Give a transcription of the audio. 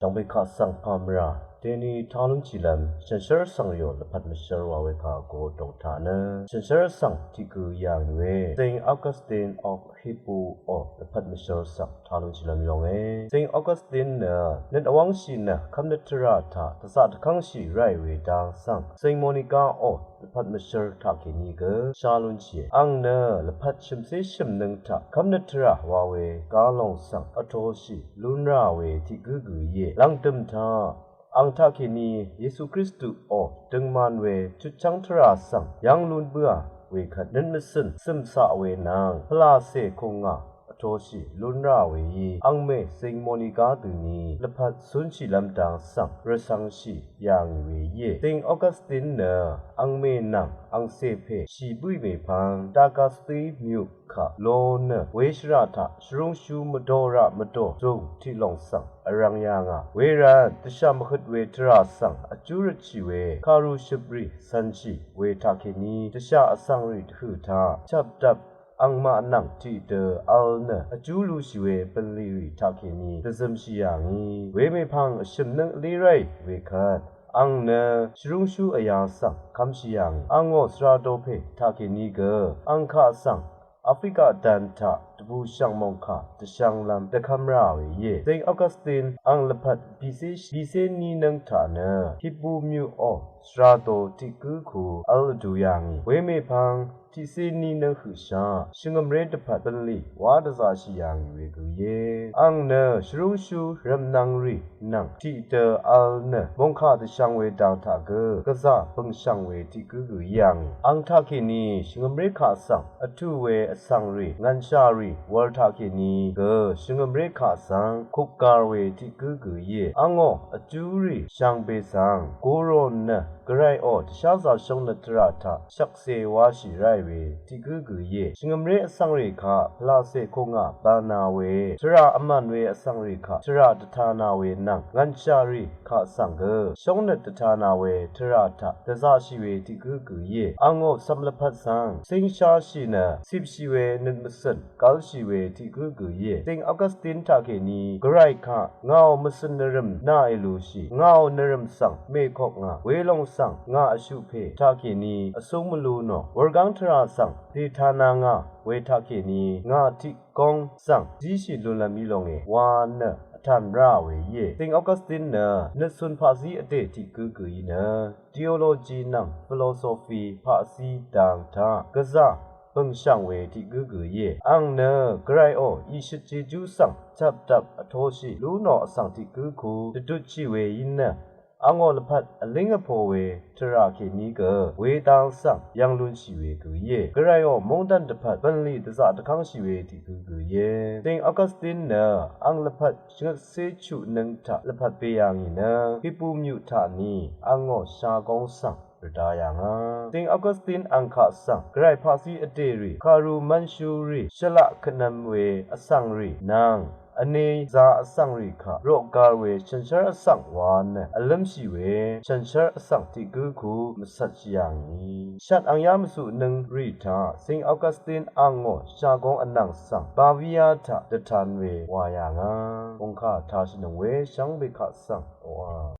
จังไปข้าสังพามราเทนีทาลุนจิลัมฉันเชื่อสังโยลพัดมิเชอร์วาเวคาโกตงฐานะฉันเชื่อสังที่คือย่างเวเซงออกัสตินออกฮิปูออกพัดมิเชอร์สังทาลุนจิลัมยองเซงออกัสตินเนเน็ตอวังชินคำเนตราธาทศาสตร์ขังชีไรเวดางสังเซงโมนิกาออกพัดมิเชอร์ทักกินีเกชาลุนเชียอังเนลพัดชิมเซชิมนึงทักคำเนตราวาเวกาลงสังอโทชีลุนราเวที่กือเยลังตึมทาอังทักกินีเยซูคริสต์ออกดึงมันเวจุดจังทราสังยังลุนเบื่อเวขัดนั้นมิสันซึมสะเวนางพลาเสคงงาโทชิลุนราเวยีอังเมเซงโมนิกาตุนีละพัดสุนชิลัมดังสังรสังชียังเวเยเซงออกัสตินเนอังเมนังอังเซเพชีบุยเมพังตากาสติมิวคาโลนเวชราทะชรุงชูมโดระมโดจงที่ลงสังอรังยางาเวรันตชามขดเวทราสังอจุรชิเวคารุชบริสันชีเวทาเคนีตชาอสังริทือทาชับดับอังมานังที่เดออัลเนอจูลูชิเวเปลีริทาเคนีตซึมชิยางีเวเมพังชิมนึงลีไรเวคัดอังเนชรุงชูอยาสังคำชิยังอังโอสราโดเพทาเคนีเกอังคาสังแอฟริกาดันทาตบูช่างมองคาตช่างลำตะคำราเวเยเซงออกัสตินอังลพัดบีเซนีนังฐานะฮิบูมิวออสราโตติกุคูอัลดูยังเวเมพังที่เซนีนังหือชาชิงมเรดพัดเป็นลีวาดซาชิยังเวกุเยอังเนชรุงชูรัมนังรีนังที่เดออัลเนมองคาตช่างเวดังทาเกกซาบังช่างเวที่กุยังอังทาคินีชิงมเรคาสังอทุเวสังรีงันชารีวอลทาคินีเกชิงมเรคาสังคุกการเวที่กุเยอังโออจูรีช่างเบสังโกโรนกไรออดชาซาชงนตราทาชักเซวาชิไรเวที่กุเยชิงมเรสังรีคาพลาเซคงะปานาเวทราอมันเวสังรีคาทราตทานาเวนังงันชารีคาสังเกชงนตทานาเวทราทาตซาชิเวที่กุเยอังโอสัมลพัดสังสิงชาชินะสิบชิเวนึกมสันกัลชิเวที่กุเยสิงออกัสตินทาเกนีกไรคาเงามสันนรมนาเอลูชีเงานรมสังเมฆอกงาเวลงสังงาอชุเพทาเกนีอสงมลูโนวรกังทราสังเทธานางาเวทาเกนีงาทิกองสังจีชิลุลามิลงเอวานทันราเวเยสิงออกัสตินนสุนภาษีอเตที่กุยทีโอโลจีนังฟิโลโซฟีภาษีดังทากษาบังช่างเวที่กุยอังเนกไรโออิชเจจูสังจับดับอโทชิลูโนสังที่กุดุชิเวยินอังโอลพัดอลิงอโพเวทราเคนีเกเวดังสังยังลุนชิเวกุเยกไรโอมงดันตพัดบันลีตซาตะคังชิเวที่กุเยติงออกัสตินอังลพัดชงเซชุนังทะลพัดเปียงีฮิปูมิวทานีอังโอชากงสังรดายังติงออกัสตินอังคาสังไกรภาษีอเดรีคารูมันชูรีชละขนมเวอสังรีนางอเนซาอสังริคาโรกาเวชันเชอร์อสังวานอลัมชีเวชันเชอร์อสังที่กุมสัจยังนีชัดอังยามสุนึงริทาสิงออกัสตินอังโงชากงอนังสังบาวิยาทาเดทานเววายางองคาทาชนงเวชังเบคาสังวา